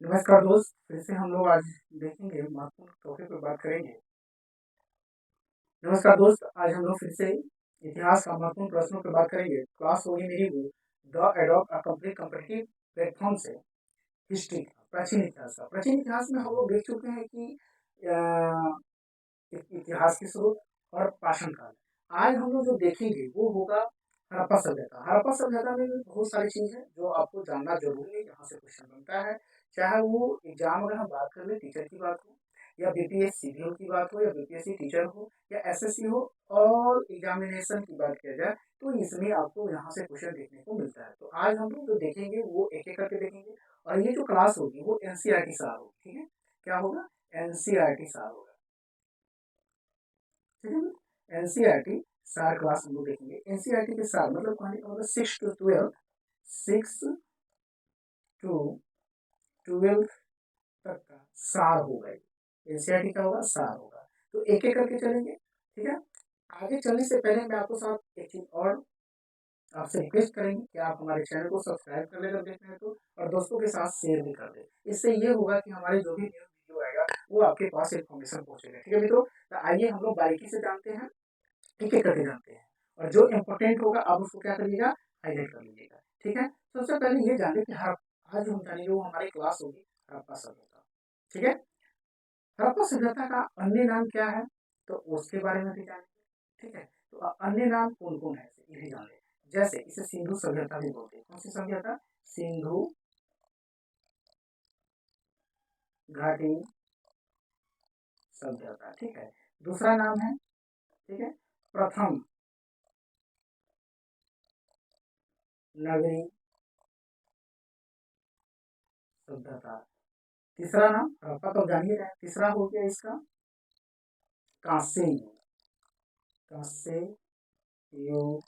नमस्कार दोस्त, फिर से हम लोग आज देखेंगे महत्वपूर्ण टॉपिक पर बात करेंगे। नमस्कार दोस्त, आज हम लोग फिर से इतिहास का महत्वपूर्ण प्रश्नों पर बात करेंगे। क्लास होगी मेरी वो the adopt a complete competitive platform से हिस्ट्री का प्राचीन इतिहास में हम लोग देख चुके हैं कि इतिहास के स्रोत और पाषाण काल। आज हम लोग जो देखेंगे वो होगा हड़प्पा सभ्यता। हड़प्पा सभ्यता में भी बहुत सारी चीज है जो आपको जानना जरूरी है, यहाँ से क्वेश्चन बनता है। चाहे वो एग्जाम अगर हम बात कर ले, टीचर की बात हो या बीपीएससी सीडीओ की बात हो या बीपीएससी टीचर हो या एसएससी हो और एग्जामिनेशन की बात किया जाए, तो इसमें आपको यहाँ से क्वेश्चन देखने को मिलता है। तो आज हम लोग जो देखेंगे वो एक एक करके देखेंगे और ये जो क्लास होगी वो एनसीईआरटी सार होगी। ठीक है, क्या होगा? एनसीईआरटी सार होगा। ठीक है, एनसीईआरटी सार क्लास हम लोग देखेंगे। एनसीईआरटी के सार मतलब कहने का मतलब 6 to 12, 6 to 12 तक का सार होगा। एनसीईआरटी का होगा, सार होगा। तो एक एक करके चलेंगे। ठीक है, आगे चलने से पहले मैं आपको साथ एक चीज और आपसे रिक्वेस्ट करेंगे कि आप हमारे चैनल को सब्सक्राइब कर लेकर देख रहे हैं तो, और दोस्तों के साथ शेयर भी कर दें। इससे ये होगा कि हमारे जो भी न्यू वीडियो आएगा वो आपके पास इन्फॉर्मेशन पहुंचेगा। ठीक है मित्रों, तो आइए हम लोग बारीकी से जानते हैं, एक एक करके जानते हैं, और जो इम्पोर्टेंट होगा आप उसको क्या करिएगा, हाईलाइट कर लीजिएगा। ठीक है, सबसे पहले ये जाने कि आज हम जानेंगे वो हमारी क्लास होगी हड़प्पा सभ्यता। ठीक है, हड़प्पा सभ्यता का अन्य नाम क्या है तो उसके बारे में भी जानेंगे। ठीक है, तो अन्य नाम कौन कौन है ये भी जान लें। जैसे इसे सिंधु सभ्यता भी बोलते हैं। कौन सी सभ्यता? सिंधु घाटी सभ्यता। ठीक है, दूसरा नाम है, ठीक है, प्रथम नगरी सभ्यता। तीसरा नाम हड़प्पा तो जान ही रहे, तीसरा हो गया इसका कांस्य युग। कांस्य युग,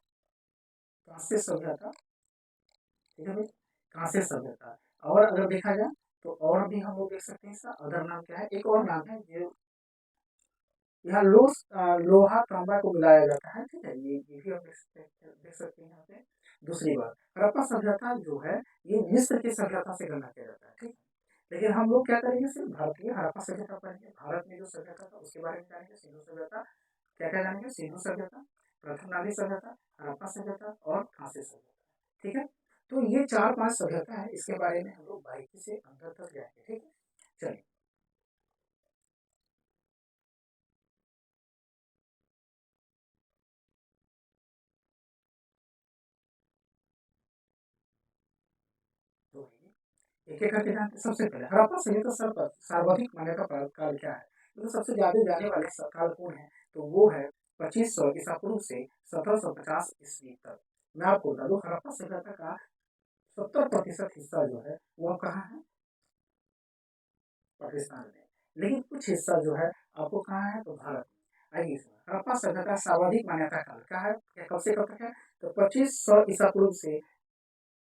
कांस्य सभ्यता। ठीक है भाई, कांस्य सभ्यता। और अगर देखा जाए तो और भी हम लोग देख सकते हैं, इसका अदर नाम क्या है, एक और नाम है जो यहाँ लोहा तांबा को मिलाया जाता है। ठीक है, ये भी आप देख सकते हैं यहाँ पे। दूसरी बात, हड़प्पा सभ्यता जो है ये मिस्र की सभ्यता से गणना किया जाता है। ठीक है, लेकिन हम लोग क्या करेंगे, सिर्फ भारतीय हड़प्पा सभ्यता पढ़ेंगे। भारत में जो सभ्यता था उसके बारे में जानेंगे। सिंधु सभ्यता, क्या क्या जानेंगे, सिंधु सभ्यता, प्रथम नागरी सभ्यता, हड़प्पा सभ्यता और कांस्य सभ्यता। ठीक है, तो ये 4-5 सभ्यता है, इसके बारे में हम लोग बारीकी से अंदर तक जाएंगे। ठीक है, चलिए। तो एक एक करके जानते हैं। सबसे पहले हड़प्पा सभ्यता सर्वाधिक मान्यता प्राप्त काल क्या है, मतलब सबसे ज्यादा जाने वाले काल कौन है, तो वो है 2500 ईसा पूर्व से 1750 ईस्वी तक। मैं आपको बता दूं, हड़प्पा सभ्यता का 70% हिस्सा जो है वो कहाँ है, पाकिस्तान में। लेकिन कुछ हिस्सा जो है आपको कहाँ है, तो भारत में। आइए, हड़प्पा सभ्यता सर्वाधिक मान्यता काल क्या है, क्या कब से कब तक है, तो 2500 ईसा पूर्व से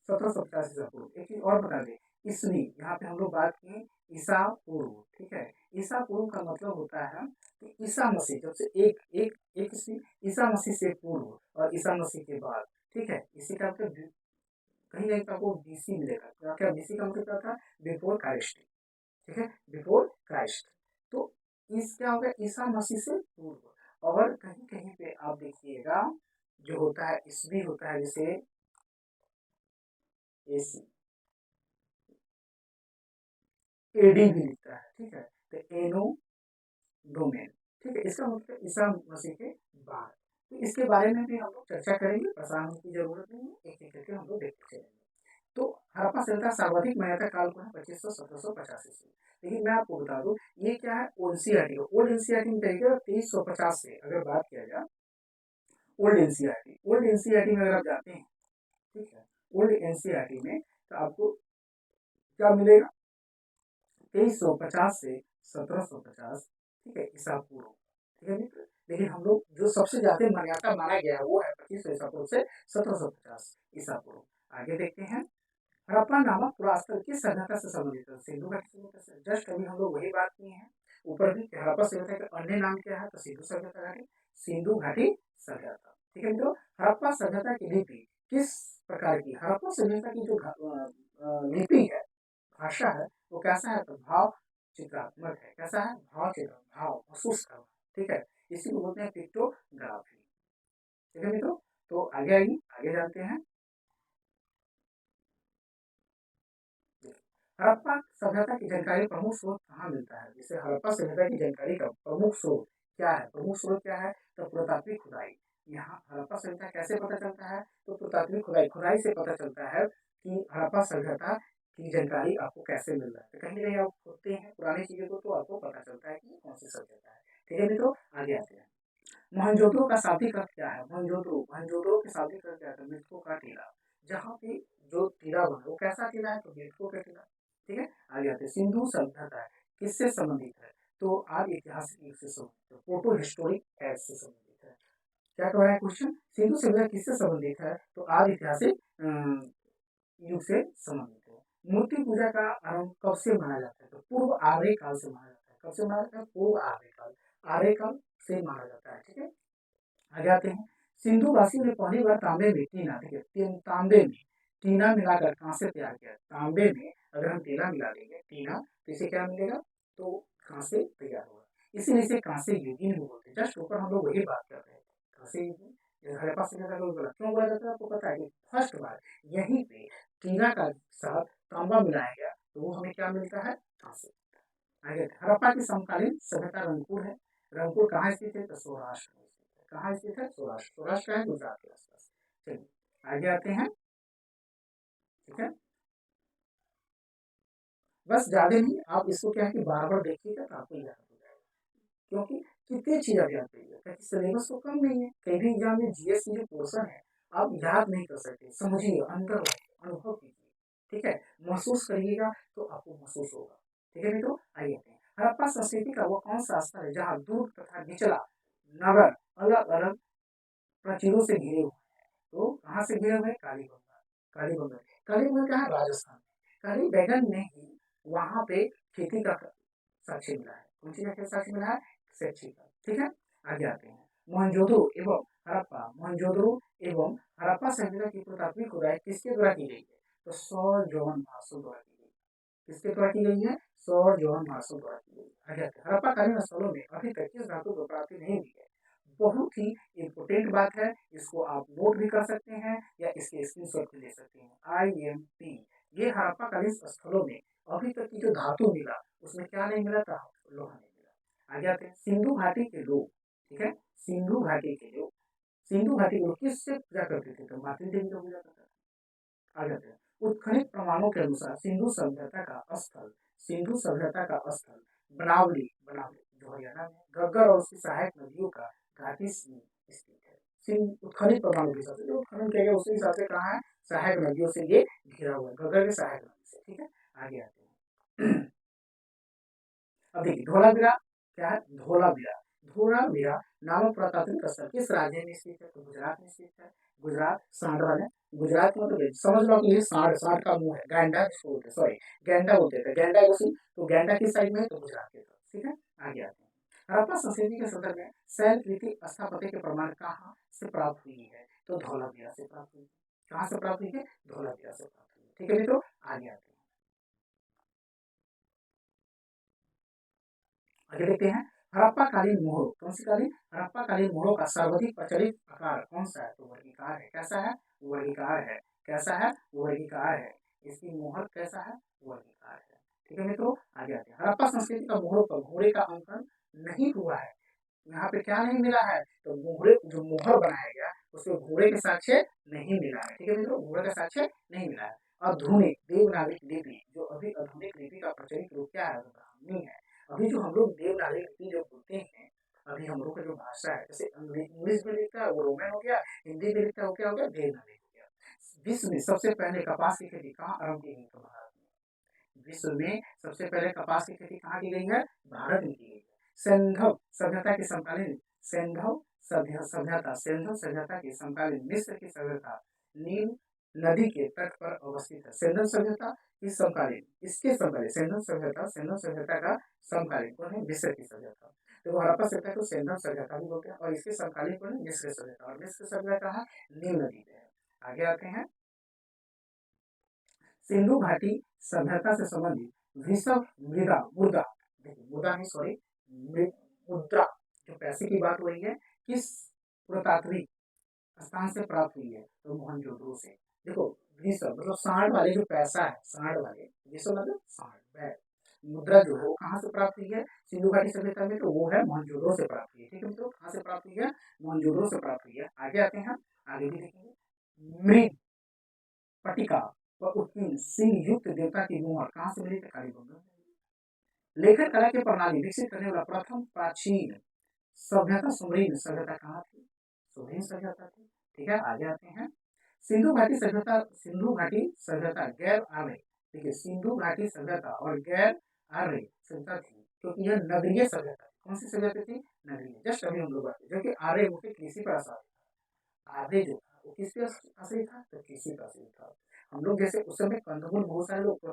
1750 ईसा पूर्व। एक चीज और बता दें, ईस्वी यहाँ पे हम लोग बात की ईसा पूर्व। ठीक है, ईसा पूर्व का मतलब होता है कि ईसा मसीह जब से एक एक एक ईस्वी, ईसा मसीह से पूर्व और ईसा मसीह के बाद। ठीक है, इसी का मतलब कहीं कहीं का वो बीसी मिलेगा। क्या क्या बीसी का मतलब क्या था, बिफोर क्राइस्ट। ठीक है, बिफोर क्राइस्ट। तो इस क्या होगा, ईसा मसीह से पूर्व। और कहीं कहीं पे आप देखिएगा जो होता है ईस्वी होता है, जैसे एसी, एडी भी लिखता है। ठीक है, तो एनो डोमेन। ठीक है, इसका मतलब ईसा मसीह के बाद। तो इसके बारे में भी हम लोग चर्चा करेंगे, परेशान होने की जरूरत नहीं है, एक एक करके हम लोग देखते चलेंगे। तो हड़प्पा सभ्यता सर्वाधिक मान्यता काल को है 2500 1750 ईस्वी। लेकिन मैं आपको बता दूं ये क्या है, ओएनसीईआरटी का ओल्ड एनसीईआरटी में देखिएगा 2350 से अगर बात किया जाए, ओल्ड एनसीईआरटी में अगर आप जाते हैं, ठीक है, ओल्ड एनसीईआरटी में तो आपको क्या मिलेगा, 2350 से 1750। ठीक है, ईसा पूर्व। ठीक है मित्र, लेकिन हम लोग जो सबसे ज्यादा मान्यता माना गया है वो है 2500 ईसा पूर्व से 1750 ईसा पूर्व। आगे देखते हैं, हड़प्पा नामक पुरास्थल किस सभ्यता से संबंधित है, सिंधु घाटी सभ्यता से। जस्ट अभी हम लोग वही बात किए हैं ऊपर भी, हड़प्पा सभ्यता का अन्य नाम क्या है, तो सिंधु सभ्यता घाटी, सिंधु घाटी सभ्यता। ठीक है मित्रों, हड़प्पा सभ्यता की लिपि किस प्रकार की, हड़प्पा सभ्यता की जो लिपि है, भाषा है, वो कैसा है, तो भाव चित्रात्मक है। कैसा है, भाव चित्र, भाव महसूस करना, ठीक है, इसी को बोलते हैं पिक्टोग्राफी। ठीक है मित्रों, तो आगे आइए, आगे जानते हैं। हड़प्पा सभ्यता की जानकारी प्रमुख स्रोत कहाँ मिलता है? जैसे हड़प्पा सभ्यता की जानकारी का प्रमुख स्रोत क्या है? प्रमुख स्रोत क्या है? तो पुरातात्विक खुदाई। यहाँ हड़प्पा सभ्यता कैसे पता चलता है? तो पुरातात्विक खुदाई, खुदाई से पता चलता है कि हड़प्पा सभ्यता की जानकारी आपको कैसे मिल रहा है। तो कहीं ना कहीं आप खोदते हैं पुरानी चीजों को, तो आपको पता चलता है कि कौन सी सभ्यता है। ठीक है मित्रों, आगे आते हैं। मोहनजोदड़ो का शाब्दिक अर्थ क्या है? मोहनजोदड़ो, मोहनजोदड़ो के शाब्दिक अर्थ क्या है? मृतकों का टीला। जहाँ पे जो टीला बना वो कैसा टीला है? तो मृतकों का टीला। ठीक है, आगे आते हैं। सिंधु सभ्यता किससे संबंधित है? तो आदि ऐतिहासिक युग से संबंधित है, फोटो हिस्टोरिक एज से संबंधित है। क्या कह रहा है क्वेश्चन? सिंधु सभ्यता किससे संबंधित है? तो आदि ऐतिहासिक युग से संबंधित है। मूर्ति पूजा का आरंभ कब से माना जाता है? तो पूर्व आर्य काल से माना जाता है। कब से माना जाता है? पूर्व आर्य काल, आर्य काल से माना जाता है। ठीक है, आगे आते हैं। सिंधु वासियों ने पहली बार तांबे में टीना, देखिए तांबे में टीना मिलाकर कांसे तैयार किया। तांबे में अगर हम टीना मिला देंगे, टीना, तो इसे क्या मिलेगा? तो कांसे तैयार होगा। इसीलिए इसे कांसे युगीन भी बोलते हैं। जस्ट ऊपर हम लोग वही बात कर रहे थे, कांसे युगीन। हड़प्पा सभ्यता को बोला, क्यों बोला जाता है? आपको पता है कि फर्स्ट बार यहीं पे टीना का साथ तांबा मिलाया गया, तो वो हमें क्या मिलता है? कांसे। आगे हड़प्पा की समकालीन सभ्यता रंगपुर है। रंगपुर कहाँ स्थित है? तो सौराष्ट्र में स्थित है। कहाँ स्थित है? सौराष्ट्र। सौराष्ट्र है गुजरात के आसपास। चलिए आगे आते हैं। ठीक है, बस ज्यादा नहीं, आप इसको क्या है कि बार बार देखिएगा तो आपको याद हो जाएगा, क्योंकि कितनी चीज आप याद करिएगा, क्योंकि सिलेबस तो कम नहीं है। कहीं भी एग्जाम में जीएस की जो पोर्सन है आप याद नहीं कर सकते, समझिए, अंदर अनुभव कीजिए। ठीक है, महसूस करिएगा तो आपको महसूस होगा। ठीक है मित्रों, आइए आते हैं। हड़प्पा संस्कृति का वो कौन सा स्थल है जहाँ दूर तथा निचला नगर अलग अलग प्राचीरों से घिरे हुए हैं? तो कहाँ से घिरे हुए हैं? कालीबंगा। कालीबंगा, कालीबंगा कहाँ? राजस्थान में। काली बैगन में ही वहाँ पे खेती का साक्ष्य मिला है। कौन सी का साक्ष्य मिला है? सेक्सी का। ठीक है, आगे आते हैं। मोहनजोदड़ो एवं हड़प्पा, मोहनजोदड़ो एवं हड़प्पा सभ्यता की पुरातात्विक खुदाई किसके द्वारा की गई है? तो सर जॉन मार्शल द्वारा की गई। किसके द्वारा की गई है? सर जॉन मार्शल द्वारा की गई। आगे आते हैं। हड़प्पा कालीन स्थलों में अभी तक किस धातु को प्राप्ति नहीं हुई है? बहुत ही इम्पोर्टेंट बात है, इसको आप नोट भी कर सकते हैं या इसके स्क्रीनशॉट भी ले सकते हैं। IMP, ये हड़प्पा कालीन स्थलों में अभी तक की जो धातु मिला उसमें क्या नहीं मिला था? लोहा नहीं मिला। आगे आते हैं। सिंधु घाटी के लोग, ठीक है, सिंधु घाटी के लोग, सिंधु घाटी के लोग किससे पूजा करते थे? तो मातृ देवी को पूजा करते थे। आ जाते हैं। उत्खनित प्रमाणों के अनुसार सिंधु सभ्यता का स्थल, सिंधु सभ्यता का स्थल बनावली, बनावली जो हरियाणा में, घग्गर और उसकी सहायक नदियों का घाटी में स्थित है। उत्खनित प्रमाणों के हिसाब से जो उत्खनन किया गया उसके हिसाब से कहाँ है? सहायक नदियों से ये घिरा हुआ है, घग्गर के सहायक नदी से। ठीक है, आगे आते हैं। अब देखिए धोलावीरा क्या है? धोलावीरा, धोलावीरा नामक पुरातात्विक स्थल किस राज्य में स्थित है? तो गुजरात में स्थित है। गुजरात, सांड वाले, गुजरात में, मतलब समझ लो कि ये सांड, सांड का मुंह है, गैंडा जिसको बोलते हैं, सॉरी गैंडा बोलते थे, गैंडा को सी, तो गैंडा किस साइड में है? तो गुजरात की तरफ। ठीक है, आगे आते हैं। हड़प्पा संस्कृति के संदर्भ में शैलकृति स्थापत्य के प्रमाण कहाँ से प्राप्त हुई है? तो धोलावीरा से प्राप्त हुई है। कहाँ से प्राप्त हुई है? धोलावीरा से प्राप्त हुई है। ठीक है मित्रों, आगे आते हैं। आगे देखते हैं। हड़प्पा कालीन मोहरों, कौन सी कालीन? हड़प्पा कालीन मोहरों का सर्वाधिक प्रचलित आकार कौन सा है? तो वर्गीकार है। कैसा है? वर्गीकार है। कैसा है? वर्गीकार है। इसकी मोहर कैसा है? वर्गीकार है। ठीक है मित्रों, आगे आते हैं। हड़प्पा संस्कृति का मोहरों पर घोड़े का अंकन नहीं हुआ है। यहाँ पे क्या नहीं मिला है? तो घोड़े, जो मोहर बनाया गया उसमें घोड़े के साक्ष्य नहीं मिला है। ठीक है मित्रों, घोड़े का साक्ष्य नहीं मिला है। आधुनिक देवनागरिक लिपि, जो अभी आधुनिक लिपि का प्रचलित रूप क्या है? ब्राह्मी है। अभी जो हम लोग देवनागरिक लिपि जो बोलते हैं, अभी हम लोग का जो भाषा है, जैसे इंग्लिश में लिखता है वो रोमन हो गया, हिंदी में लिखता है वो क्या हो गया? देवनागरिक हो गया। विश्व में सबसे पहले कपास की खेती कहाँ आरंभ की गई? तो भारत में। विश्व में सबसे पहले कपास की खेती कहाँ की गई है? भारत में की गई है। सिंधु सभ्यता के समकालीन, सिंधु सभ्यता, सिंधु सभ्यता की समकालीन मिस्र की सभ्यता नील नदी के तट पर अवस्थित है। सिंधु सभ्यता की समकालीन, इसके समकालीन सिंधु सभ्यता, सिंधु सभ्यता का समकालीन कौन है? मिस्र की सभ्यता। तो हड़प्पा सभ्यता को सिंधु सभ्यता भी बोलते हैं, और इसके समकालीन कौन है? मिस्र सभ्यता। और मिस्र सभ्यता कहाँ? नील नदी पे है। आगे आते हैं। सिंधु घाटी सभ्यता से संबंधित वृषभ मृदा मुद्रा, देखिए मुद्रा नहीं सॉरी मुद्रा, जो पैसे की बात हो रही है, किस पुरातात्विक स्थान से प्राप्त हुई है, तो मोहनजोदड़ो से। देखो वृषभ मतलब सांड वाले जो पैसा है, सांड वाले, वृषभ मतलब सांड, मुद्रा जो है वो कहाँ से प्राप्त हुई है सिंधु घाटी सभ्यता में, तो वो है मोहनजोदड़ो से प्राप्त हुई है। ठीक है मित्रों, कहाँ से प्राप्त हुई है, मोहनजोदड़ो से प्राप्त हुई है। आगे आते हैं, आगे भी देखेंगे। मृग पटिका व उत्कीर्ण सिंह युक्त देवता की मुहर कहाँ से मिली, कालीबंगा। लेखन कला की प्रणाली विकसित करने वाला प्रथम प्राचीन सभ्यता सुमेरियन सभ्यता कहाँ थी, सुमेरियन सभ्यता थी। ठीक है, आगे आते हैं। सिंधु घाटी सभ्यता, सिंधु घाटी सभ्यता गैर आर्य, देखिए सिंधु घाटी सभ्यता और गैर आर्य सभ्यता थी, क्योंकि यह नगरीय सभ्यता, कौन सी सभ्यता थी, नगरीय। जस्ट अभी हम लोग बात, जो कि आर्य मुख्य कृषि पर आधारित था। आर्य जो था वो किस पे आश्रित था, तो कृषि पर आश्रित था। हम लोग जैसे उस समय कंदमूल बहुत सारे लोग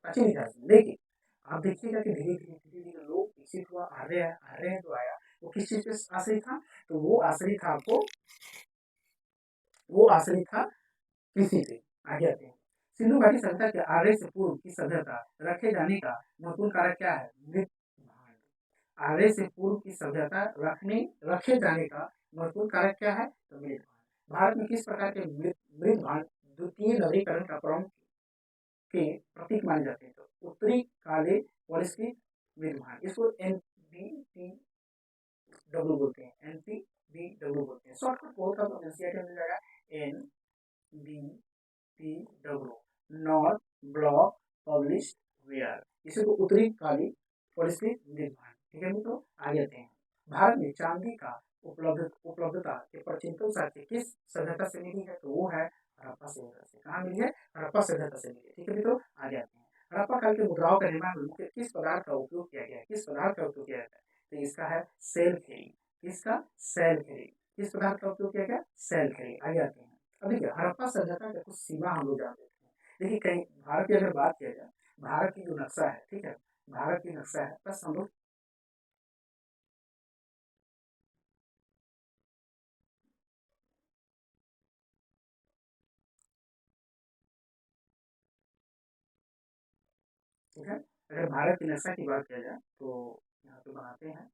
अच्छी नहीं था, लेकिन आप देखिएगा कि धीरे धीरे धीरे धीरे लोग विकसित हुआ, आर्य आर्य जो आया वो किस चीज पे आश्रित था, तो वो आश्रित था आपको, वो आश्रित था कृषि पे। आगे आते हैं। सिंधु घाटी सभ्यता के आर्य से पूर्व की सभ्यता रखे जाने का महत्वपूर्ण कारक क्या है, मृत भांड। आर्य से पूर्व की सभ्यता रखे जाने का महत्वपूर्ण कारक क्या है, तो मृत भांड। भारत में किस प्रकार के मृत भांड द्वितीय नवीकरण का प्रमुख के प्रतीक माने जाते हैं, तो उत्तरी काले पॉलिस्क्रिट मृत भांड, इसको NPPW बोलते हैं, NPPW बोलते हैं। शॉर्टकट कोड का तो एनसीईआरटी में मिल जाएगा, NBPW, not black polished ware, इसी को उत्तरी काली पॉलिस्क्रिट मृत भांड। ठीक है मित्रों, आगे आते हैं। भारत में चांदी का उपलब्धता के प्राचीनतम साक्ष्य किस सभ्यता से मिली है, तो वो है हड़प्पा सभ्यता से। कहाँ मिली है, हड़प्पा सभ्यता से मिली है। ठीक है मित्रों, आगे आते हैं। हड़प्पा काल के मुद्राओं का निर्माण मुख्य किस पदार्थ का उपयोग किया गया है, किस पदार्थ का उपयोग किया जाता है, तो इसका है सेल खेरी, किसका, सेल खेरी, किस पदार्थ का उपयोग किया गया, सेल खेरी। आगे आते हैं। अब देखिए हड़प्पा सभ्यता का कुछ सीमा हम लोग जान लेते हैं। देखिए कहीं भारत की अगर बात किया जाए, भारत की जो नक्शा है, ठीक है, भारत की नक्शा है, बस हम लोग, ठीक है, अगर भारत की नक्शा की बात किया जाए तो यहाँ पे बनाते हैं।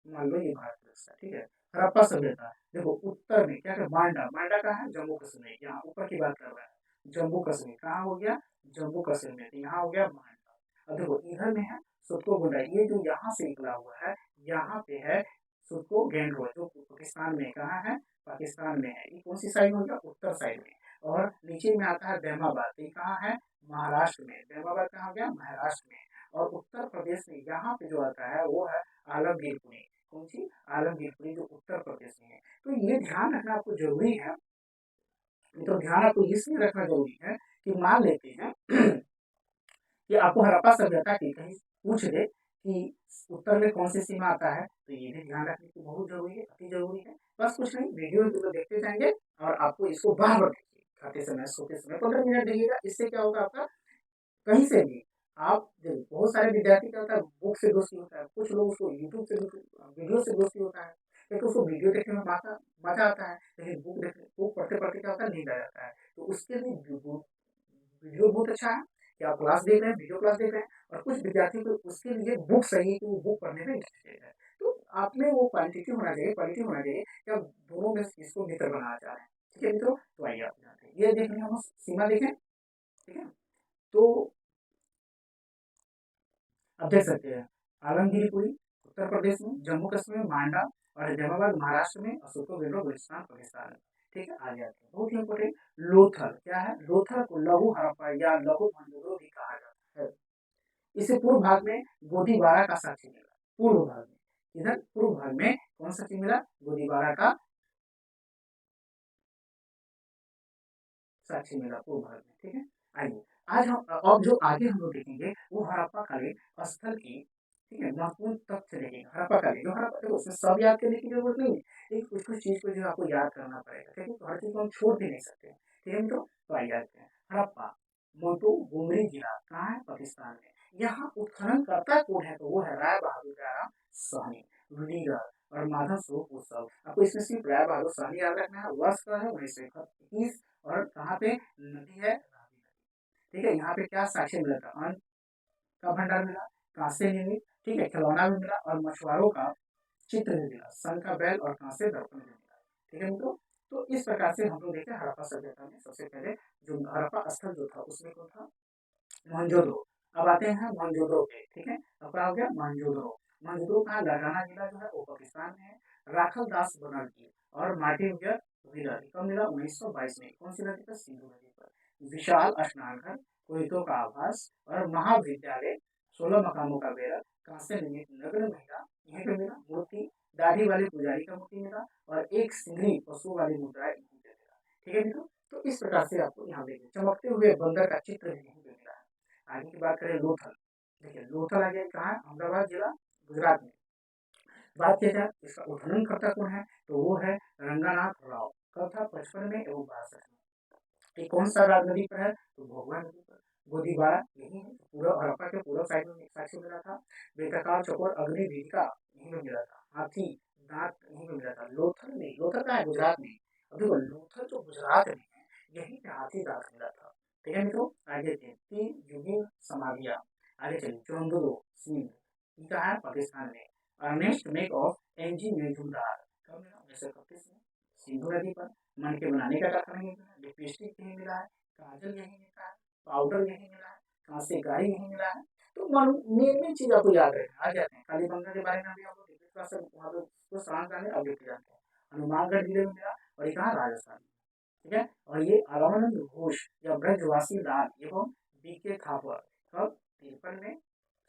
मान लो ये भारत का नक्शा, ठीक है। हड़प्पा सभ्यता, देखो उत्तर में क्या है, मांडा, मांडा कहाँ है, जम्मू कश्मीर, यहाँ ऊपर की बात कर रहा है, जम्मू कश्मीर कहाँ हो गया, जम्मू कश्मीर में, यहाँ हो गया मांडा। अब देखो इधर में है सुरको गुंडा, ये जो यहाँ से निकला हुआ है, यहाँ पे है सुरको गैंडवा, जो पाकिस्तान में, कहाँ है, पाकिस्तान में है। ये कौन सी साइड हो गया, उत्तर साइड में। और नीचे में आता है दैमाबाद, ये कहाँ है, महाराष्ट्र में। दैमाबाद कहाँ हो गया, महाराष्ट्र में। और उत्तर प्रदेश में यहाँ पे जो आता है वो है आलमगीरपुरी, कौन सी, आलमगीरपुरी, जो उत्तर प्रदेश में है। तो ये ध्यान रखना आपको जरूरी है, तो ध्यान आपको इसलिए रखना जरूरी है कि मान लेते हैं कि आपको हड़प्पा सभ्यता की कहीं पूछ दे कि उत्तर में कौन सी सीमा आता है, तो ये भी ध्यान रखने की बहुत जरूरी है, अति जरूरी है। बस कुछ नहीं, वीडियो तो देखते जाएंगे और आपको इसको बार बार देखिए, खाते समय सोते समय 15 मिनट देखिएगा। इससे क्या होगा, आपका कहीं से भी आप बहुत सारे विद्यार्थी क्या होता है, बुक से दोस्ती होता है, कुछ लोग उसको यूट्यूब से वीडियो से दोस्ती होता है, लेकिन उसको वीडियो देखने में मजा मजा आता है, लेकिन बुक पढ़ते पढ़ते क्या होता है, नींद आ जाता है। तो उसके लिए वीडियो बहुत अच्छा है कि आप क्लास देख रहे हैं, वीडियो क्लास देख रहे हैं। और कुछ विद्यार्थियों को उसके लिए बुक सही है कि वो बुक पढ़ने में इंटरेस्टेड है। तो आप में वो क्वांटिटी होना चाहिए, क्वालिटी होना चाहिए कि आप दोनों में इसको मित्र बनाना चाह रहे हैं। ठीक है मित्रों, तो आइए आप जानते हैं, ये देखने हम सीमा देखें, ठीक है। तो आप देख सकते हैं आलमगीरपुरी उत्तर प्रदेश में, जम्मू कश्मीर में मांडा, और हैदराबाद महाराष्ट्र में, और सुको वेलो बलूचिस्तान पाकिस्तान में। ठीक है, आगे आते हैं, बहुत ही इंपोर्टेंट, लोथल क्या है, लोथल को लघु हड़प्पा या लघु मोहनजोदड़ो भी कहा जाता है। इसे पूर्व भाग में गोदीबारा का साक्ष्य मिला, पूर्व भाग में, इधर पूर्व भाग में कौन सा चीज मिला, गोदीबारा का साक्ष्य मिला पूर्व भाग में। ठीक है, आइए आज हम अब जो आगे हम लोग देखेंगे वो हड़प्पा कालीन स्थल की, ठीक है, महत्वपूर्ण तथ्य देखेंगे। हड़प्पा कालीन, जो हड़प्पा, देखो उसमें सब याद करने की जरूरत नहीं है, लेकिन कुछ कुछ चीज को जो आपको याद करना पड़ेगा, ठीक है, तो हर चीज को हम छोड़ भी नहीं सकते हैं। ठीक है मित्रों, तो आइए आते हैं। हड़प्पा मोंटोगोमरी जिला कहाँ है, पाकिस्तान में। यहाँ उत्खनन करता कौन है, तो वो है राय बहादुर राम साहनी, रीगर, और माधव स्वरूप उत्सव। आपको इसमें सिर्फ राय बहादुर शाही याद रखना है। वर्ष का है 1921 और कहाँ पे नदी है रावी नदी। ठीक है, यहाँ पे क्या साक्ष्य मिला था, अन्न का भंडार मिला, कांसे निर्मित, ठीक है, खिलौना भी मिला और मछुआरों का चित्र भी मिला, सन का बैल और कांसे दर्पण भी मिला। ठीक है मित्रों, तो इस प्रकार से हम लोग देखें हड़प्पा सभ्यता में सबसे पहले जो हड़प्पा स्थल जो था उसमें कौन था, मोहनजोदड़ो। अब आते हैं मोहनजोदड़ो पे। ठीक है, अब क्या हो गया, मोहनजोदड़ो। मोहनजोदड़ो कहाँ, लाड़काना जिला जो है वो पाकिस्तान में है। राखल दास बनर्जी और मार्टिन वियर व्हीलर कब मिला, 1922 में। कौन सी नदी पर, सिंधु नदी पर। विशाल स्नानघर, कुरितों का आवास और महाविद्यालय, 16 मकानों का बेरक, कांस्य निर्मित नग्न महिला यहीं पे मिला। मूर्ति, दाढ़ी वाले पुजारी का मूर्ति मिला और एक सिंगरी पशु वाली मुद्राएं यहीं पे मिला। ठीक है मित्रों, तो इस प्रकार से आपको यहाँ देखिए चमकते हुए बंदर का चित्र भी यहीं पे मिला है। आगे की बात करें लोथल। देखिए लोथल आ गया कहाँ, अहमदाबाद जिला, गुजरात में। बात किया जाए इसका उत्खनन करता कौन है, तो वो है रंगानाथ राव। कब था, 55 में एवं 62 में। ये कौन सा राज नदी पर है, तो भोगवा नदी पर। गोदीबारा यही है, पूरा हड़प्पा के पूर्व साइड में साक्ष्य मिला था। बेतकाल चकोर अग्नि वेदिका यहीं में मिला था। हाथी दांत यहीं में मिला था। लोथल में, लोथल का है गुजरात में। अब देखो लोथल जो गुजरात में है यहीं पे हाथी दांत मिला था। ठीक है मित्रों, आगे थे तीन युगीन समाधिया। आगे चलिए चोंदुरो सिंध, ये कहा है पाकिस्तान में। अर्नेस्ट मेक ऑफ एनजी मेजुमदार कब मिला, 1931 में, सिंधु नदी पर। मन के बनाने का कारखाना यहीं मिला, लिपस्टिक यहीं मिला है, काजल यहीं मिला है, पाउडर यहीं मिला है, कांसे गाड़ी यहीं मिला है। तो मेन चीज आपको याद रखना आ जाते हैं। कालीबंगा के बारे में भी आप लोग वहाँ पे उसको सामान जाने अब देखते जाते हैं। हनुमानगढ़ जिले में मिला और ये कहा, राजस्थान में। ठीक है, और ये अलावानंद घोष या ब्रजवासी लाल एवं बीके थापर कब, 53 में,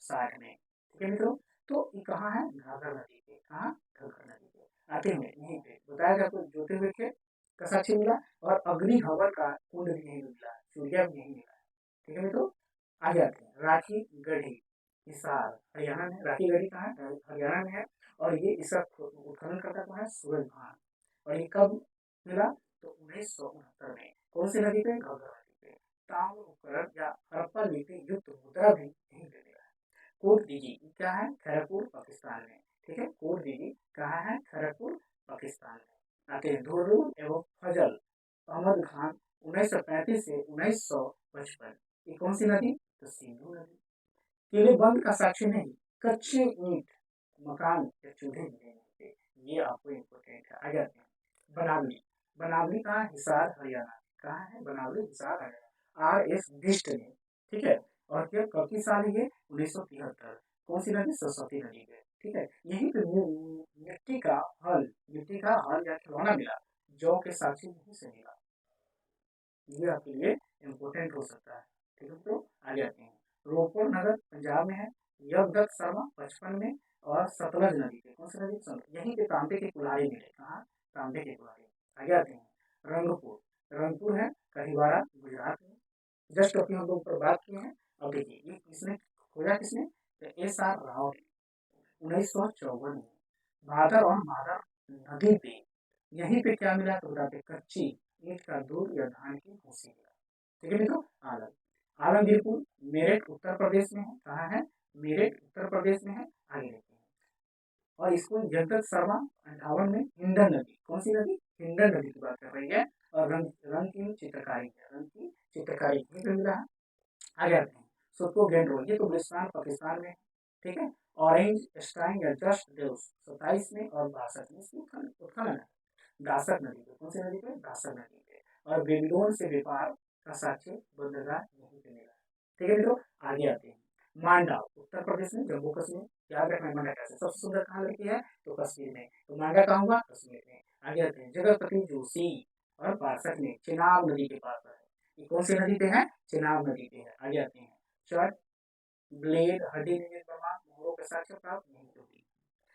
60 में। ठीक है मित्रों, तो ये कहाँ है, घाघर नदी पे। कहाँ, घाघर नदी पे आते हैं। यहीं पे बताया गया आपको जोते हुए खेत का साक्ष्य मिला और अग्नि हवन का कुंड भी यहीं मिला, सूर्या भी यहीं मिला है। ठीक है मित्रों, आगे आते हैं राखी गढ़ी, हिसार हरियाणा में। राखी गढ़ी कहाँ है, हरियाणा में है। और ये इसका उत्खनन करता कौन है, सूरज भान। और ये कब मिला, तो 1969 में। कौन सी नदी पे, घाघर नदी पे। ताम्र उपकरण या हड़प्पा लिपि युक्त मुद्रा भी यहीं पे मिला है। कोट दीजी क्या है, खैरपुर पाकिस्तान में। ठीक है, कोट दीजी कहाँ है, खैरपुर पाकिस्तान में। आते हैं धुर्रुल एवं फजल अहमद खान, 1935 से 1955। ये कौन सी नदी, तो सिंधु नदी। किले बंद का साक्ष्य नहीं, कच्चे ईंट मकान या चूल्हे मिले यहाँ पे, ये आपको इम्पोर्टेंट है। आ जाते हैं बनावली। बनावली कहाँ, हिसार हरियाणा। कहाँ है बनावली, हिसार हरियाणा। आर एस बिष्ट ने। ठीक है, और क्या कब की साल है ये, 1973। कौन सी नदी, सरस्वती नदी पे। ठीक है, यहीं पे मिट्टी का हल, मिट्टी का हल या खिलौना मिला, जौ के साक्ष्य यहीं से मिला। ये आपके लिए इम्पोर्टेंट हो सकता है। ठीक है, तो आ जाते हैं रोपड़ नगर पंजाब में है। यज्ञदत्त शर्मा 55 में। और सतलज नदी पे, कौन सी नदी, यहीं पे तांबे के कुल्हाड़ी मिले। कहाँ, तांबे के कुल्हाड़ी। आगे आते हैं रंगपुर। रंगपुर है कहिवारा गुजरात में। जस्ट अभी हम लोग ऊपर बात किए हैं। अब देखिए ये किसने खोजा, किसने, तो एस आर राव ने, 1954 में। भादर और मादर नदी पे यहीं पे क्या मिला, तो बताते कच्ची ईंट का दूध या धान की भूसी मिला। ठीक है मित्रों, आलम आलमगीरपुर मेरठ उत्तर प्रदेश में है। कहाँ है, मेरठ उत्तर प्रदेश में है। आगे देखते हैं और इसको जगदत्त शर्मा 58 में। हिंडन नदी, कौन सी नदी, हिंडन नदी की बात कर रही है। और रंग रंग की चित्रकारी है, रंग की चित्रकारी यहीं पे मिला है। आगे आते हैं सुरको गेंड्रो, ये तो बलूचिस्तान पाकिस्तान में है। ठीक है, ऑरेंज स्टाइन या जस्ट देवस 27 में और 62 में इसकी उत्खनन है। दासक नदी पे, कौन सी नदी पे, दासक नदी पे। और बेबीलोन से व्यापार का साक्ष्य बंदरगाह यहीं पे मिला है। ठीक है मित्रों, आगे आते हैं मांडा उत्तर प्रदेश में, जम्मू कश्मीर। याद रखना मांडा कैसे, सबसे सुंदर कहाँ लड़की है, तो कश्मीर में। तो मांडा कहाँ हुआ, कश्मीर में। आगे आते हैं जगतपति जोशी और 62 में, चिनाब नदी के पास है। ये कौन सी नदी पे है, चिनाब नदी पे है। आगे आते हैं चट ब्लेड हड्डी निर्मित बर्मा मोहरों के साक्ष्य प्राप्त नहीं होती।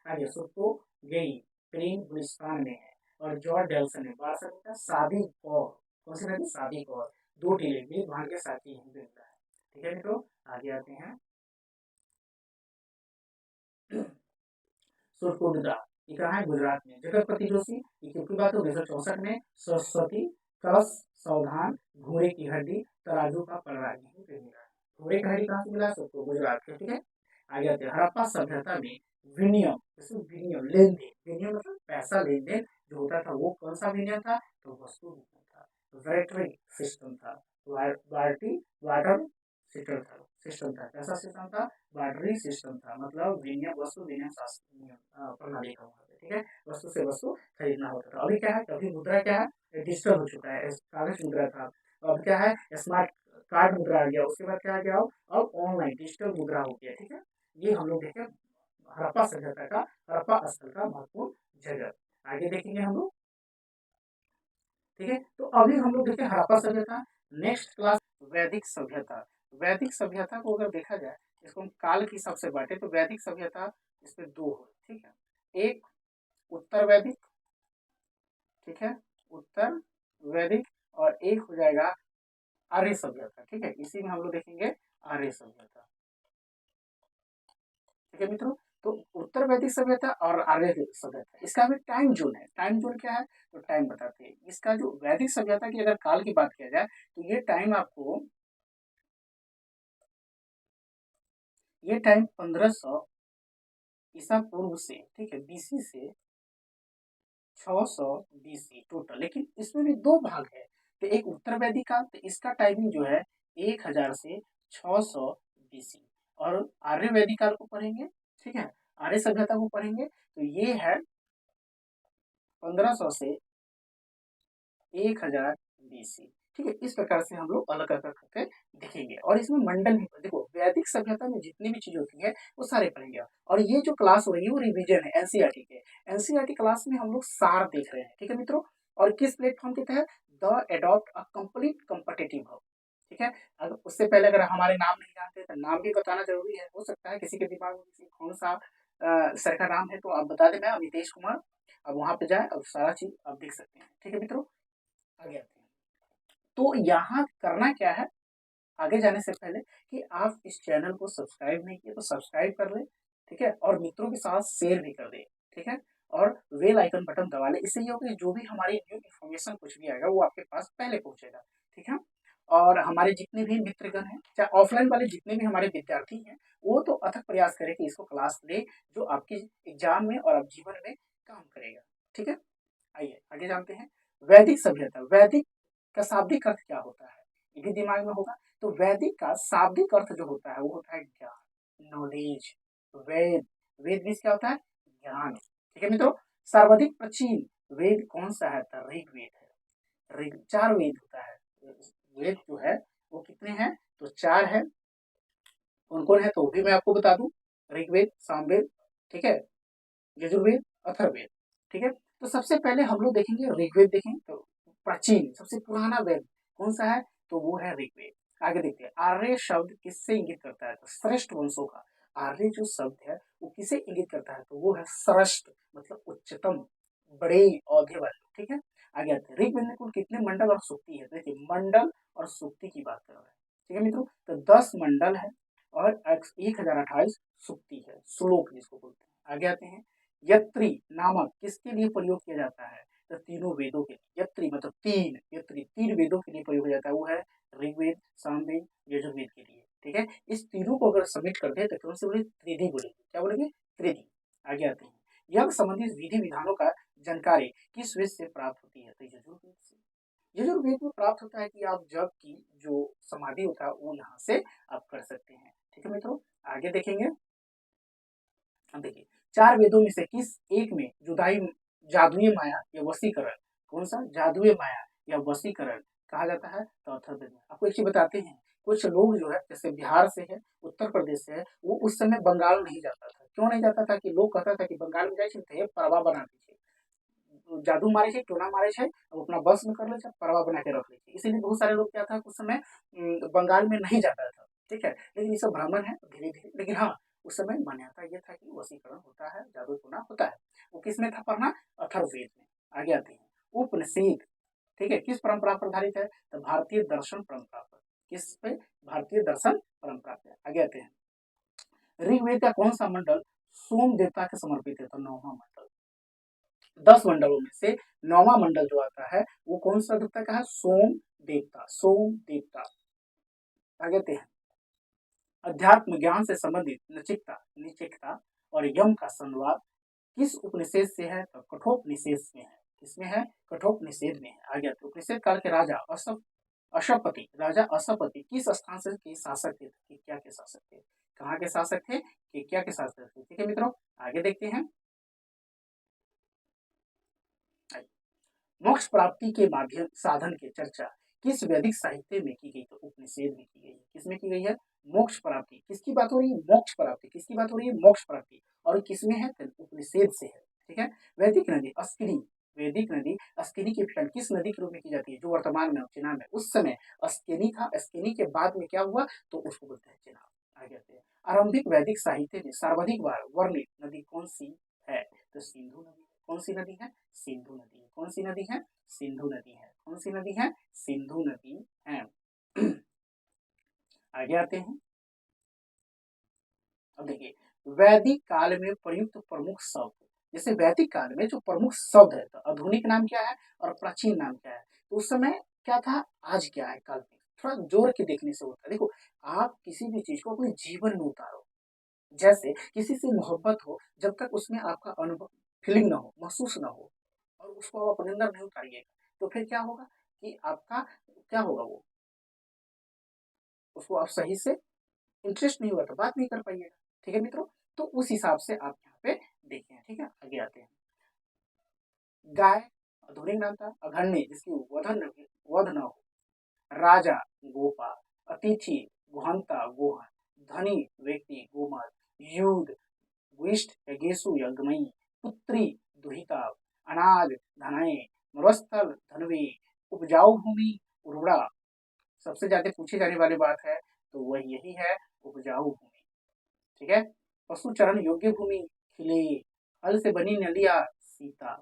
आगे सुरको गई प्रेम बलूचिस्तान में है। और जॉर्ज डेल्सन ने 62 का सादी कौर, कौन सी नदी, सादी कौर। दो टीले मिल भाग के साथी यहीं पे मिला है। ठीक है मित्रों, आगे आते हैं सुरकुंडा, ये कहाँ है, गुजरात में। जगतपति जोशी, ये किसकी बात है, 1964 में। सरस्वती कलश सावधान घोड़े की हड्डी तराजू का पलड़ा यहीं पे मिला है। घोड़े की हड्डी कहाँ से मिला, सबको गुजरात के। ठीक है, आगे आते हैं हड़प्पा सभ्यता में विनियम, जैसे विनियम लेन देन, विनियम मतलब पैसा लेन देन जो होता था वो कौन सा विनियम था, तो वस्तु विनियम था। बार्टरिंग सिस्टम था, बार्टर सिस्टम था, कैसा सिस्टम था, बार्टरिंग सिस्टम था, मतलब विनियम वस्तु विनियम प्रणाली का वहाँ पे, ठीक है, वस्तु से वस्तु खरीदना होता था। अभी क्या है, अभी मुद्रा क्या है, डिजिटल हो चुका है, कागज मुद्रा था, अब क्या है स्मार्ट कार्ड मुद्रा आ गया, उसके बाद क्या आ गया, अब ऑनलाइन डिजिटल मुद्रा हो गया, ठीक है। ये हम लोग देखें हड़प्पा सभ्यता का, हड़प्पा स्थल का महत्वपूर्ण जगह। आगे देखेंगे हम लोग, ठीक है। तो अभी हम लोग देखें हड़प्पा सभ्यता। नेक्स्ट क्लास वैदिक सभ्यता। वैदिक सभ्यता को अगर देखा जाए, इसको हम काल के हिसाब से बांटे तो वैदिक सभ्यता इसमें दो हो, ठीक है, एक उत्तर वैदिक, ठीक है, उत्तर वैदिक, और एक हो जाएगा आर्य सभ्यता, ठीक है, इसी में हम लोग देखेंगे आर्य सभ्यता, ठीक है मित्रों। तो उत्तर वैदिक सभ्यता और आर्य सभ्यता, इसका भी टाइम जोन है, टाइम जोन क्या है, तो टाइम बताते हैं। इसका जो वैदिक सभ्यता की अगर काल की बात किया जाए तो ये टाइम आपको, ये टाइम 1500 ईसा पूर्व से, ठीक है, बीसी से 600 बीसी टोटल, लेकिन इसमें भी दो भाग है। तो एक उत्तर वैदिक काल, तो इसका टाइमिंग जो है 1000 से 600 बीसी, और आर्य वैदिक काल को पढ़ेंगे, ठीक है, आर्य सभ्यता को पढ़ेंगे तो ये है 1500 से 1000 बीसी, ठीक है। इस प्रकार से हम लोग अलग अलग करके देखेंगे, और इसमें मंडल भी देखो, वैदिक सभ्यता में जितनी भी चीज होती है वो सारे पढ़ेंगे। और ये जो क्लास हो रही है वो रिवीजन है एनसीईआरटी के, एनसीईआरटी क्लास में हम लोग सार देख रहे हैं, ठीक है मित्रों। और किस प्लेटफॉर्म के तहत, the adopt a complete competitive hub, ठीक है। अगर उससे पहले अगर हमारे नाम नहीं जानते तो नाम भी बताना जरूरी है, हो सकता है किसी के दिमाग में किसी कौन सा सर का नाम है, तो आप बता दें, मैं अमितेश कुमार। अब वहां पे जाए और सारा चीज आप देख सकते हैं, ठीक है मित्रों। आगे आते हैं, तो यहाँ करना क्या है, आगे जाने से पहले कि आप इस चैनल को सब्सक्राइब नहीं किए तो सब्सक्राइब कर लें, ठीक है, और मित्रों के साथ शेयर भी कर दें, ठीक है, और बेल आइकन बटन दबा लें। इससे ये होगा कि जो भी हमारी न्यू इन्फॉर्मेशन कुछ भी आएगा वो आपके पास पहले पहुंचेगा, ठीक है। और हमारे जितने भी मित्रगण हैं, चाहे ऑफलाइन वाले जितने भी हमारे विद्यार्थी हैं, वो तो अथक प्रयास करें कि इसको क्लास ले, जो आपकी एग्जाम में और आप जीवन में काम करेगा, ठीक है। आइए आगे जानते हैं वैदिक सभ्यता। वैदिक का शाब्दिक अर्थ क्या होता है, ये भी दिमाग में होगा। तो वैदिक का शाब्दिक अर्थ जो होता है वो होता है ज्ञान, नॉलेज। वेद, वेद मीन्स क्या होता है, ज्ञान, ठीक है मित्रों। सर्वाधिक प्राचीन वेद कौन सा है, तो ऋग्वेद है। ऋग 4 वेद होता है, वेद जो है वो कितने हैं, तो 4 है। कौन कौन है तो वो भी मैं आपको बता दूं, ऋग्वेद, सामवेद, ठीक है, यजुर्वेद, अथर्ववेद, ठीक है। तो सबसे पहले हम लोग देखेंगे ऋग्वेद, देखेंगे तो प्राचीन सबसे पुराना वेद कौन सा है, तो वो है ऋग्वेद। आगे देखते हैं आर्य शब्द किससे इंगित करता है, तो श्रेष्ठ वंशों का आर्य जो शब्द है वो किसे इंगित करता है, तो वो है श्रेष्ठ, मतलब उच्चतम, बड़े औहदे वाले, ठीक है। आगे आते हैं ऋग्वेद में कुल कितने मंडल और सूक्ति है, देखिए मंडल और सूक्ति की बात कर रहे हैं, ठीक है मित्रों। तो 10 मंडल है और 1028 सूक्ति है, श्लोक जिसको बोलते हैं। आगे आते हैं यत्री नामक किसके लिए प्रयोग किया जाता है, तो तीनों वेदों के लिए, यत्री मतलब तीन, यत्री 3 वेदों के लिए प्रयोग किया जाता है, वो है ऋग्वेद, सामवेद, यजुर्वेद के लिए, ठीक है। इस तीनों को अगर सबमिट कर दे तो कौन से बोले, त्रिधि बोलेंगे, क्या बोलेंगे, त्रिधि। आगे आते हैं यज्ञ संबंधित विधि विधानों का जानकारी किस वेद से प्राप्त होती है, तो यजुर्वेद से। यजुर्वेद में प्राप्त होता है कि आप जग की जो समाधि होता है वो यहाँ से आप कर सकते हैं, ठीक है मित्रों। आगे देखेंगे, देखिए 4 वेदों में से किस एक में जुदाई, जादुई माया या वशीकरण, कौन सा जादुई माया या वशीकरण कहा जाता है, तो अथर्ववेद में। आपको एक चीज बताते हैं, कुछ लोग जो है जैसे बिहार से है, उत्तर प्रदेश से है, वो उस समय बंगाल नहीं जाता था, क्यों नहीं जाता था कि लोग कहता था कि बंगाल में जाए परवा बना दीजिए, जादू मारे छे, टोना मारे छे, अब अपना बस में कर ले छे, परवा बना के रख ले छे। इसीलिए बहुत सारे लोग क्या था उस समय बंगाल में नहीं जाता था, ठीक है। लेकिन ये सब भ्रमण है धीरे धीरे, लेकिन हाँ उस समय मान्यता ये था कि वशीकरण होता है, जादू टोना होता है। वो किस में था पढ़ना, अथर्ववेद में। आगे आते हैं उपनिषद, ठीक है, किस परंपरा पर आधारित है, तो भारतीय दर्शन परंपरा पर, किस पे, भारतीय दर्शन परंपरा पे। आगे आते हैं ऋग्वेद का कौन सा मंडल सोम देवता के समर्पित है, तो 9वां मंडल। 10 मंडलों में से 9वां मंडल जो आता है वो कौन सा देवता का है, सोम देवता, सोम देवता। आगे आते हैं अध्यात्म ज्ञान से संबंधित नचिकता निचिकता और यम का संवाद किस उपनिषद से है? तो कठोपनिषद में है। किसमें है? कठोपनिषद में है। आगे उपनिषद काल के राजा अशपति राजा अशपति किस स्थान से के शासक थे? क्या के शासक थे? कहाँ के शासक थे? क्या के शासक थे? ठीक है मित्रों, आगे देखते हैं। मोक्ष प्राप्ति के माध्यम साधन की चर्चा किस वैदिक साहित्य में की गई? तो उपनिषद में की गई है। किसमें की गई है? मोक्ष प्राप्ति। किसकी बात हो रही है? मोक्ष प्राप्ति। किसकी बात हो रही है? मोक्ष प्राप्ति। और किसमें है? उपनिषद से है। ठीक है। वैदिक नदी अस्किनी, वैदिक नदी अस्किनी की फिलहाल किस नदी के रूप में की जाती है? जो वर्तमान में चिनाब है, उस समय अस्किनी था। अस्किनी के बाद में क्या हुआ? तो उसको बोलते हैं चिनाब। आगे आते हैं। आरंभिक वैदिक साहित्य में सर्वाधिक बार वर्णित नदी कौन सी है? तो सिंधु नदी। कौन सी नदी है? सिंधु नदी। कौन सी नदी है? सिंधु नदी है। कौन सी नदी है? सिंधु नदी है। आगे आते हैं। अब देखिए, वैदिक काल में प्रयुक्त प्रमुख शब्द, जैसे वैदिक काल में जो प्रमुख शब्द है, तो आधुनिक नाम क्या है और प्राचीन नाम क्या है? तो उस समय क्या था, आज क्या है, काल में थोड़ा जोर के देखने से होता है। देखो, आप किसी भी चीज को अपने जीवन में उतारो। जैसे किसी से मोहब्बत हो, जब तक उसमें आपका अनुभव फीलिंग ना हो, महसूस ना हो, और उसको आप अपने अंदर नहीं उतारिएगा, तो फिर क्या होगा कि आपका क्या होगा, वो उसको आप सही से इंटरेस्ट नहीं हुआ तो बात नहीं कर पाइएगा। ठीक है मित्रों, तो उस हिसाब से आप यहाँ पे देखें। ठीक है, आगे आते हैं। गाय आधुनिक नाम था। अघन्य जिसकी वध न हो। राजा गोपा। अतिथि गुहंता गोहन। धनी व्यक्ति गोमत। युद्ध विष्ट या गेसु या गमई। पुत्री दुहिता। अनाज धनय। मरुस्थल धनवी। उपजाऊ भूमि उर्वरा। सबसे ज्यादा पूछी जाने वाली बात है तो वह यही है, उपजाऊ भूमि। ठीक है। पशु चरण योग्य भूमि खिले। हल से बनी नलिया सीता।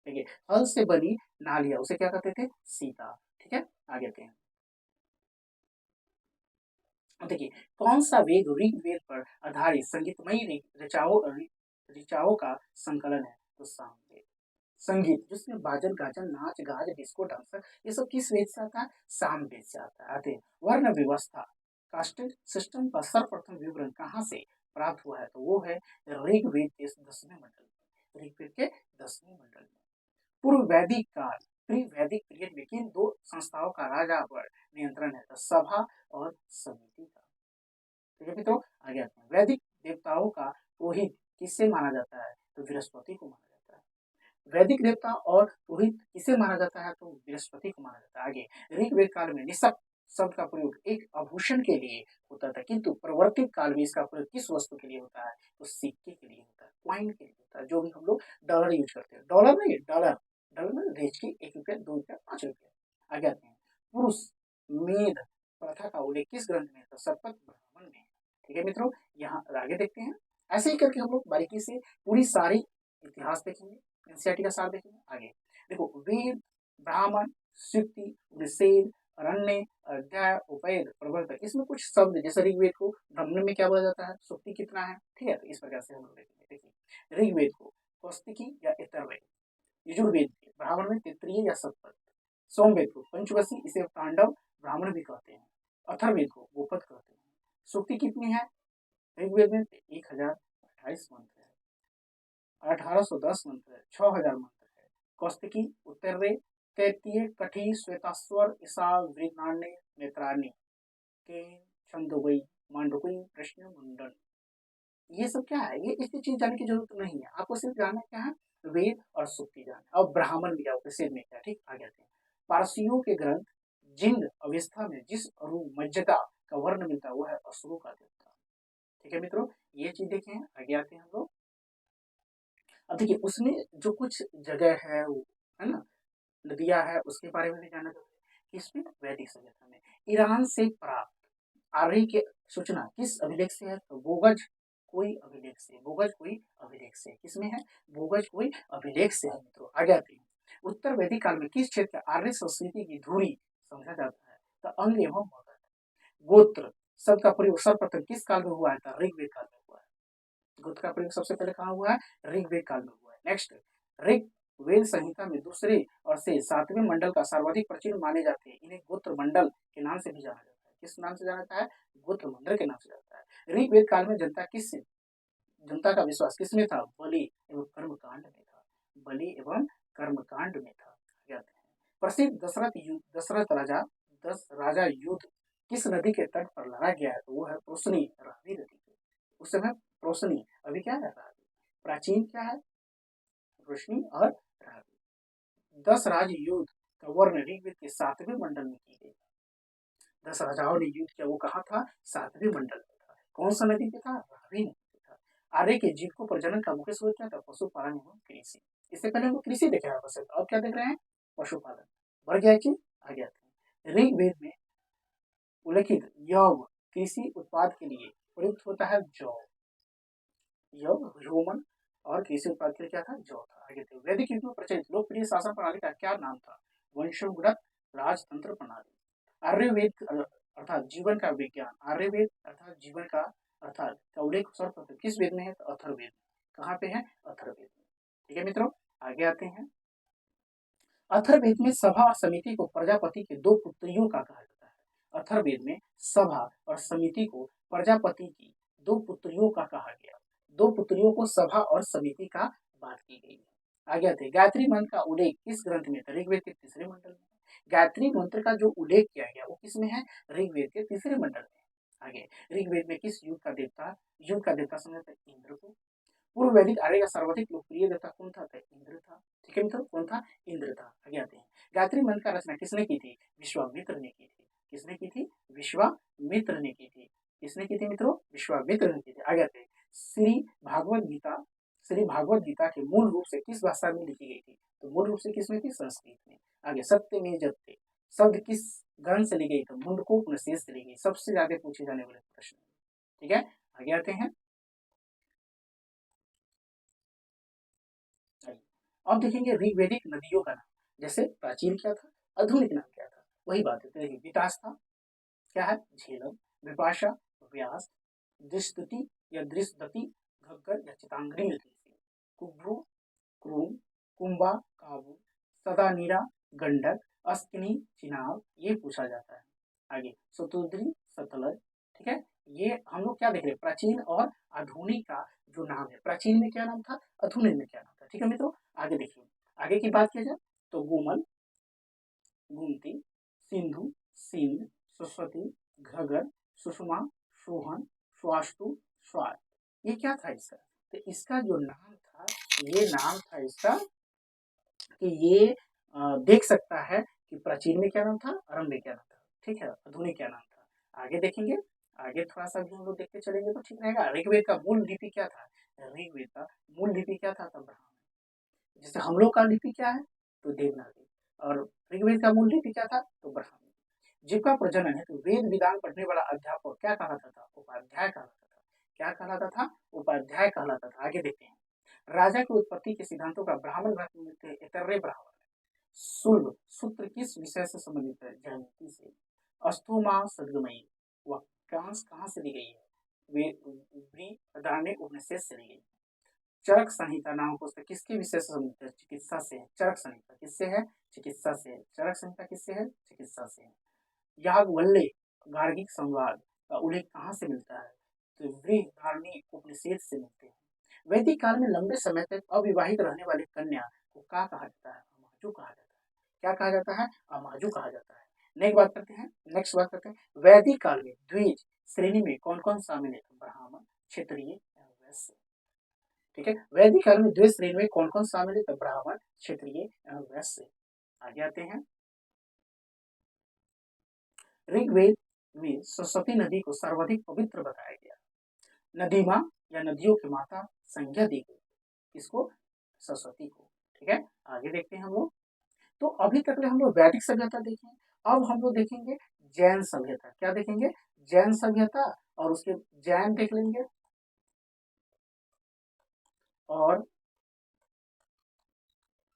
ठीक है, हल से बनी नालिया उसे क्या कहते थे? सीता। ठीक है, आगे आते हैं। देखिए, कौन सा वेद ऋग्वेद पर आधारित संगीतमयी ऋचाओं का संकलन है? तो सामवेद। संगीत जिसमें बाजन गाजन नाच गाज डिस्को डांसर, ये सब किस वेद से आता है? सामवेद से आता है। आते हैं। वर्ण व्यवस्था कास्ट सिस्टम का सर्वप्रथम विवरण कहाँ से प्राप्त हुआ है? तो वो है ऋग्वेद के 10वें मंडल में। ऋग्वेद के 10वें मंडल में। पूर्व वैदिक काल प्री वैदिक पीरियड में किन दो संस्थाओं का राजा पर नियंत्रण है? तो सभा और समिति का। ठीक है मित्रों, आगे आते हैं। वैदिक देवताओं का पुरोहित किससे माना जाता है? तो बृहस्पति को माना जाता है। वैदिक देवता और पुरोहित किसे माना जाता है? तो बृहस्पति को माना जाता है। आगे, ऋग्वेद काल में निषक शब्द का प्रयोग एक आभूषण के लिए होता था, किंतु प्रवर्तित काल में इसका प्रयोग किस वस्तु के लिए होता है? तो सिक्के के लिए होता है, क्वाइन के लिए होता है, जो भी हम लोग डॉलर यूज करते हैं। डॉलर नहीं, डॉलर। डॉलर में रेज की 1 रुपया, 2 रुपया, 5 रुपया। आगे आते हैं। पुरुष मेध प्रथा का उल्लेख किस ग्रंथ में? तो शपथ ब्राह्मण में। ठीक है मित्रों, यहाँ आगे देखते हैं। ऐसे ही करके हम लोग बारीकी से पूरी सारी इतिहास देखेंगे, एनसीईआरटी का सार देखेंगे। आगे देखो, वेद ब्राह्मण श्रुति निषेध अरण्य अध्याय उपवेद प्रवर्तक, इसमें कुछ शब्द जैसे ऋग्वेद को ब्राह्मण में क्या बोला जाता है? सुक्ति कितना है? ठीक है, तो इस प्रकार से हम लोग देखेंगे। देखिए, ऋग्वेद को स्वस्तिकी या इतरवेद। यजुर्वेद के ब्राह्मण में तैत्तिरीय या सतपथ। सोमवेद को पंचवशी, इसे तांडव ब्राह्मण भी कहते हैं। अथर्ववेद को गोपद कहते हैं। सुक्ति कितनी है ऋग्वेद में? 1028 मंत्र है। 1810 मंत्र है। 6000 मंत्र है। कौस्तिकी उत्तरवेद तैतीय कठी श्वेताश्वर ईसा वृद्धान्य नेत्रान्य के छंदोगई मांडुकई प्रश्न मुंडन। ये सब क्या है? ये इतनी चीज जानने की जरूरत नहीं है, आपको सिर्फ जानना क्या है? वेद और सुक्ति जानना। और ब्राह्मण भी आपको सिर में क्या। ठीक, आगे आते हैं। पारसियों के ग्रंथ जिंद अवस्था में जिस अरु मज्जदा का वर्ण मिलता है वह है असुरों का देवता। ठीक है मित्रों, ये चीज देखें। आगे आते हैं हम लोग। अब देखिए, उसमें जो कुछ जगह है वो है ना, नदियां है, उसके बारे में भी जानना जरूरी है। इसमें वैदिक सभ्यता में ईरान से प्राप्त आर्य के सूचना किस अभिलेख से है? तो बोगज कोई अभिलेख से। बोगज कोई अभिलेख से। किसमें है? बोगज कोई अभिलेख से है मित्रों। आगे आते हैं। उत्तर वैदिक काल में किस क्षेत्र आर्य संस्कृति की धुरी समझा जाता है? तो अंग एवं मगध। गोत्र शब्द का प्रयोग सर्वप्रथम किस काल में हुआ है? तो ऋग्वेद काल में हुआ है। गोत्र का प्रयोग सबसे पहले कहाँ हुआ है? ऋग्वेद काल में हुआ है। नेक्स्ट, ऋग वेद संहिता में दूसरे और से 7वें मंडल का सर्वाधिक प्राचीन माने जाते हैं। इन्हें गोत्र मंडल के नाम से भी जाना जाता है। किस नाम से जाना जाता है? गोत्र मंडल के नाम से जाता है। ऋग्वेद काल में जनता का विश्वास किसमें था? बलि एवं कर्मकांड में था। बलि एवं कर्मकांड में था। प्रसिद्ध दस राजा युद्ध किस नदी के तट पर लड़ा गया है? तो वो है प्रोसनी, रावी नदी। उस समय प्रोसनी, अभी क्या है? रावी। प्राचीन क्या है? रोशनी और रावी। 10 राज युद्ध का वर्णन ऋग्वेद के 7वें मंडल में की गई। 10 राजाओं ने युद्ध किया, वो कहा था? 7वें मंडल में था। कौन सा नदी पे था? रावी नदी पे था। आर्य के जीव को प्रजनन का मुख्य स्रोत क्या था? पशुपालन एवं कृषि। इससे पहले हम कृषि देखे हैं, बस अब क्या देख रहे हैं? पशुपालन। बढ़ गया कि आ गया? ऋग्वेद में उल्लेखित यव कृषि उत्पाद के लिए प्रयुक्त होता है। जौ, यव ह्यूमन और कृषि उत्पाद के लिए क्या था? जौ था। आगे थे वैदिक युग में प्रचलित लोकप्रिय शासन प्रणाली का क्या नाम था? वंशोगत राजतंत्र प्रणाली। आर्यवेद अर्थात जीवन का विज्ञान, आर्यवेद अर्थात जीवन का अर्थात का उल्लेख सर्वप्रथम किस वेद में है? तो अथर्ववेद। कहाँ पे है? अथर्ववेद में। ठीक है मित्रों, आगे आते हैं। अथर्ववेद में सभा और समिति को प्रजापति के 2 पुत्रियों का कहा जाता है। अथर्ववेद में सभा और समिति को प्रजापति की 2 पुत्रियों का कहा गया। 2 पुत्रियों को सभा और समिति का बात की गई है। आगे आते, गायत्री मंत्र का उल्लेख किस ग्रंथ में था? ऋग्वेद के 3रे मंडल में। गायत्री मंत्र का जो उल्लेख किया गया वो किसमें है? ऋग्वेद के 3रे मंडल में। आगे, ऋग्वेद में किस युग का देवता समझा था? इंद्र को। पूर्व वैदिक आर्य का सर्वाधिक लोकप्रिय देवता कौन था? इंद्र था। ठीक है मित्रों, कौन था? इंद्र था। आगे आते हैं। गायत्री मंत्र का रचना किसने की थी? विश्वामित्र ने की थी। किसने की थी? विश्वामित्र ने की थी। किसने की थी मित्रों? विश्वामित्र ने की थी। आगे आते हैं। श्री भागवत गीता के मूल रूप से किस भाषा में लिखी गई थी? तो मूल रूप से किसमें थी? संस्कृत में। आगे, सत्य में जगते शब्द किस ग्रंथ से ली गई? तो मुंडकोपनिषद से ली गई। सबसे ज्यादा पूछे जाने वाले प्रश्न। ठीक है, आगे आते हैं। अब देखेंगे ऋग्वेदिक नदियों का नाम। जैसे प्राचीन क्या था, आधुनिक नाम क्या था, वही बात है। विकास था, क्या है? झेलम, विपाशा, व्यास, दृष्टि या दृष्टि, घग्गर या चितांगनी नदी, कुब्रू, क्रूम, कुंभा, काबू, सदानीरा, गंडक, अस्किनी, चिनाब, ये पूछा जाता है। आगे, सतुद्री, सतलज। ठीक है, ये हम लोग क्या देख रहे हैं? प्राचीन और आधुनिक का जो नाम है। प्राचीन में क्या नाम था? आधुनिक में क्या नाम था? ठीक है मित्रों, आगे देखिए। आगे की बात किया जाए तो गुमल, गुमती, सिंधु, सिंध, सरस्वती, घगर, सुषमा, सोहन, स्वास्तु, स्वाद, ये क्या था इसका? तो इसका जो नाम था, ये नाम था इसका कि ये देख सकता है कि प्राचीन में क्या नाम था, आरंभ में क्या नाम था, ठीक है, आधुनिक क्या नाम था। आगे देखेंगे, आगे थोड़ा सा भी हम लोग देखते चलेंगे तो ठीक रहेगा। ऋग्वेद का मूल लिपि क्या था? ऋग्वेद का मूल लिपि क्या था? ब्राह्मण। जैसे हम लोग का लिपि क्या है? तो देवनागरी। और ऋग्वेद का मूल लिपि क्या था? तो ब्राह्मण। जीविका प्रजनन है तो वेद विधान पढ़ने वाला अध्यापक क्या कहलाता था? उपाध्याय कहलाता था। क्या कहलाता था? उपाध्याय कहलाता था। आगे देखते हैं। राजा की उत्पत्ति के सिद्धांतों का ब्राह्मण ग्रंथ में मिलते इतरे ब्राह्मण। सुल्ब सूत्र किस विषय से संबंधित है? ज्यामिति से। अस्थोमा सदगमयी वाक्यांश कहाँ से ली गई है? वे उपनिषद से ली गई। चरक संहिता नाम पुस्तक किसके विषय से संबंधित है? चिकित्सा से है। चरक संहिता किससे है? चिकित्सा से है। चरक संहिता किससे है? चिकित्सा से है। याज्ञवल्क्य गार्गिक संवाद का उल्लेख कहाँ से मिलता है? तो बृहदारण्यक उपनिषद से मिलते हैं। वैदिक काल में लंबे समय तक अविवाहित रहने वाली कन्या को क्या कहा जाता है? अमाजु कहा जाता है। क्या कहा जाता है? अमाजु कहा जाता है। नेक्स्ट बात करते हैं। वैदिक काल में द्विज श्रेणी में कौन कौन शामिल है? ब्राह्मण, क्षत्रिय, वैश्य। ठीक है, वैदिक काल में द्विज श्रेणी में कौन कौन शामिल है? ब्राह्मण, क्षत्रिय, वैश्य। आगे आते हैं। ऋग्वेद में सरस्वती नदी को सर्वाधिक पवित्र बताया गया। नदी माँ या नदियों की माता संज्ञा दी गई किसको? सरस्वती को। ठीक है, आगे देखते हैं हम लोग। तो अभी तक हम लोग वैदिक सभ्यता देखें। अब हम लोग देखेंगे जैन सभ्यता। क्या देखेंगे? जैन सभ्यता। और उसके जैन देख लेंगे और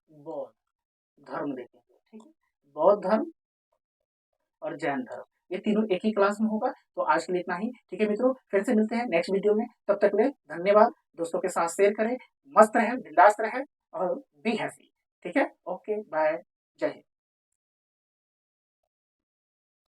बौद्ध धर्म देखेंगे। ठीक है, बौद्ध धर्म और जैन धर्म, ये तीनों एक ही क्लास में होगा। तो आज के लिए इतना ही। ठीक है मित्रों, फिर से मिलते हैं नेक्स्ट वीडियो में। तब तक ले धन्यवाद। दोस्तों के साथ शेयर करें। मस्त रहे, बिंदास रहे और बी हैप्पी। ठीक है, ओके बाय, जय हिंद।